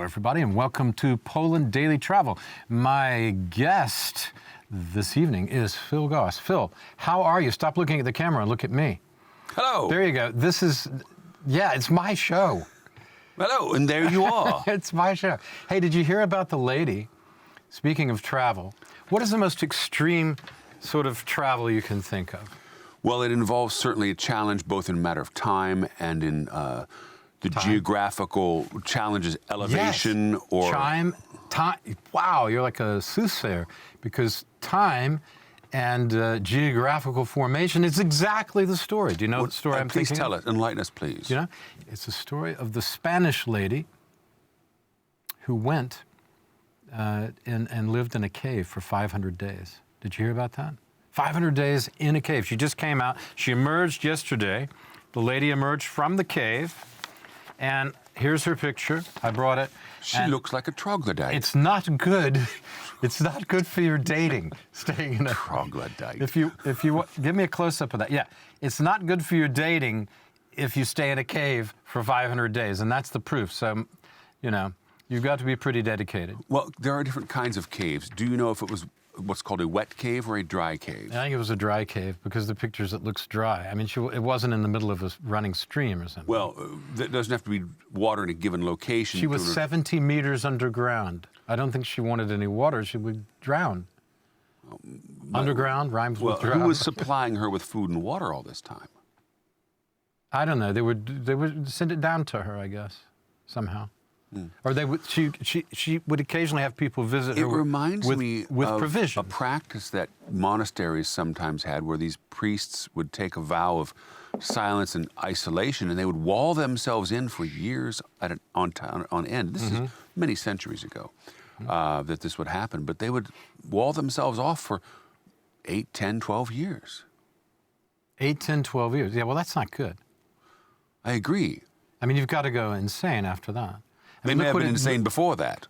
everybody, and welcome to Poland Daily Travel. My guest this evening is Phil Goss. Phil, how are you? Stop looking at the camera and look at me. Hello. There you go. This is, it's my show. Hello, and there you are. It's my show. Hey, did you hear about the lady? Speaking of travel, what is the most extreme sort of travel you can think of? Well, it involves certainly a challenge both in a matter of time and in the geographical challenges, elevation, yes. or... Time. Wow, you're like a soothsayer, because time and geographical formation is exactly the story. Do you know the story I'm thinking? Please tell us. Enlighten us, please. You know, it's a story of the Spanish lady who went and lived in a cave for 500 days. Did you hear about that? 500 days in a cave. She just came out. She emerged yesterday. The lady emerged from the cave, and here's her picture. I brought it. She looks like a troglodyte. It's not good. It's not good for your dating, staying in a troglodyte. If you give me a close-up of that. Yeah, it's not good for your dating if you stay in a cave for 500 days, and that's the proof. So, you know, you've got to be pretty dedicated. Well, there are different kinds of caves. Do you know if it was what's called a wet cave or a dry cave? I think it was a dry cave, because the pictures, it looks dry. I mean, it wasn't in the middle of a running stream or something. Well, there doesn't have to be water in a given location. She was 70 meters underground. I don't think she wanted any water. She would drown. Underground rhymes with drown. Who was supplying her with food and water all this time? I don't know. They would send it down to her, I guess, somehow. Or they would. She would occasionally have people visit her. It reminds me with of provision. a practice that monasteries sometimes had, where these priests would take a vow of silence and isolation, and they would wall themselves in for years on end. This is many centuries ago that this would happen, but they would wall themselves off for 8, 10, 12 years. 8, 10, 12 years. Yeah, well, that's not good. I agree. I mean, you've got to go insane after that. I They mean, may have been insane before that.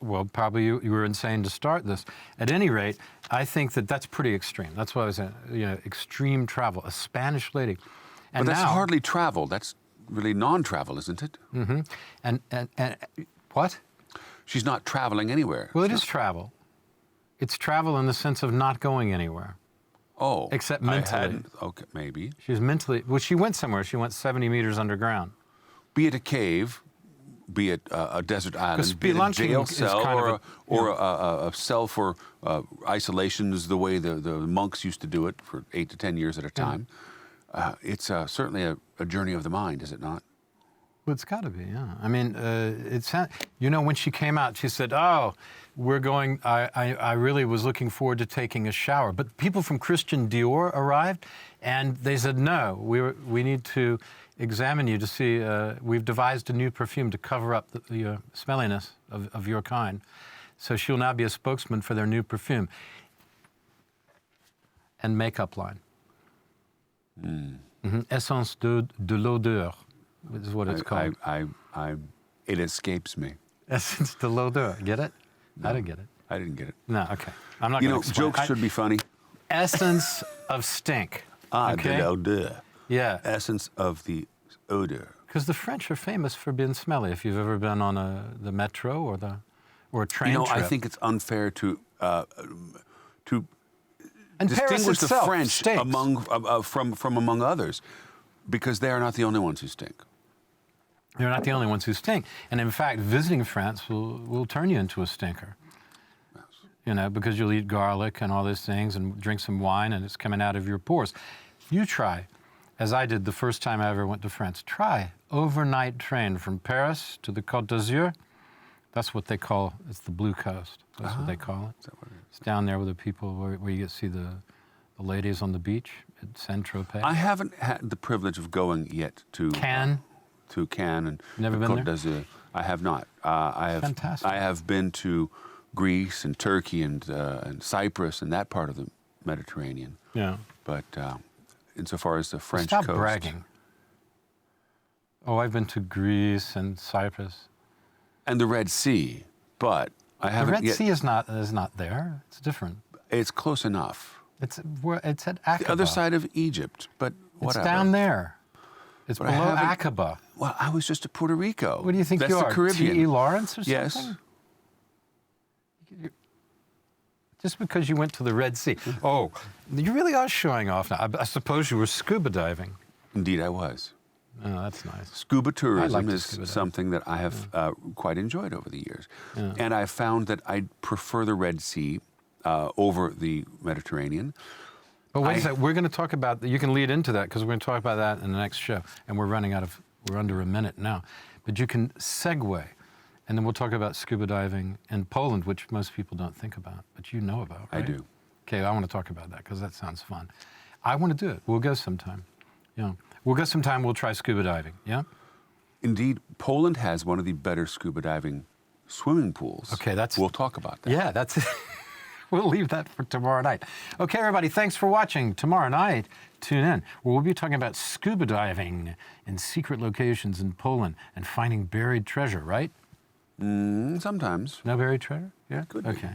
Well, probably you were insane to start this. At any rate, I think that's pretty extreme. That's why I was saying, extreme travel. A Spanish lady. And but that's now, hardly travel. That's really non-travel, isn't it? Mm-hmm. And what? She's not traveling anywhere. Well, it is travel. It's travel in the sense of not going anywhere. Oh. Except mentally. I hadn't. Okay, maybe. She was mentally. Well, she went somewhere. She went 70 meters underground. Be it a cave, be it a desert island, be it a jail cell, or a cell for isolations, the way the monks used to do it for 8 to 10 years at a time. It's certainly a journey of the mind, is it not? Well, it's got to be, yeah. I mean, when she came out, she said, "Oh, we're going." I really was looking forward to taking a shower, but people from Christian Dior arrived, and they said, "No, we need to examine you to see. We've devised a new perfume to cover up the smelliness of your kind." So she'll now be a spokesman for their new perfume and makeup line. Essence de l'odeur is what it's called. It escapes me. Essence de l'odeur. Get it? No, I didn't get it. I didn't get it. No, okay. I'm not going to explain. Jokes should be funny. Essence of stink. De l'odeur. Yeah. Essence of the odor. Because the French are famous for being smelly. If you've ever been on the metro or a train trip. I think it's unfair to and distinguish the French stinks. from among others, because they are not the only ones who stink. They're not the only ones who stink. And in fact, visiting France will turn you into a stinker. Yes. Because you'll eat garlic and all those things and drink some wine, and it's coming out of your pores. You try, as I did the first time I ever went to France, try overnight train from Paris to the Côte d'Azur. That's what they call, it's the Blue Coast. That's what they call it. Is that what it is? It's down there with the people where you get to see the ladies on the beach at Saint-Tropez. I haven't had the privilege of going yet to Cannes. To Cannes and Never been Côte there? d'Azur. I have not. Fantastic. I have been to Greece and Turkey and Cyprus and that part of the Mediterranean. Yeah. But insofar as the French Stop coast, bragging. Oh, I've been to Greece and Cyprus. And the Red Sea, but I haven't The Red yet. Sea is not there. It's different. It's close enough. It's at Aqaba. The other side of Egypt, but It's whatever. down there. It's But I below haven't- Aqaba. Well, I was just to Puerto Rico. What do you think That's you the are? Caribbean. T.E. Lawrence or something? Yes. Just because you went to the Red Sea. Oh, you really are showing off now. I suppose you were scuba diving. Indeed, I was. Oh, that's nice. Scuba tourism to is scuba dive. something that I have quite enjoyed over the years. Yeah. And I found that I prefer the Red Sea over the Mediterranean. But wait a second, we're going to talk about, you can lead into that because we're going to talk about that in the next show. And we're under a minute now. But you can segue, and then we'll talk about scuba diving in Poland, which most people don't think about, but you know about, right? I do. Okay, I want to talk about that because that sounds fun. I want to do it. We'll go sometime. Yeah. We'll go sometime, we'll try scuba diving, yeah? Indeed, Poland has one of the better scuba diving swimming pools. Okay, We'll talk about that. Yeah, that's it. We'll leave that for tomorrow night. Okay, everybody, thanks for watching. Tomorrow night, tune in. We'll be talking about scuba diving in secret locations in Poland and finding buried treasure, right? Sometimes. No buried treasure? Yeah? Could be. Okay.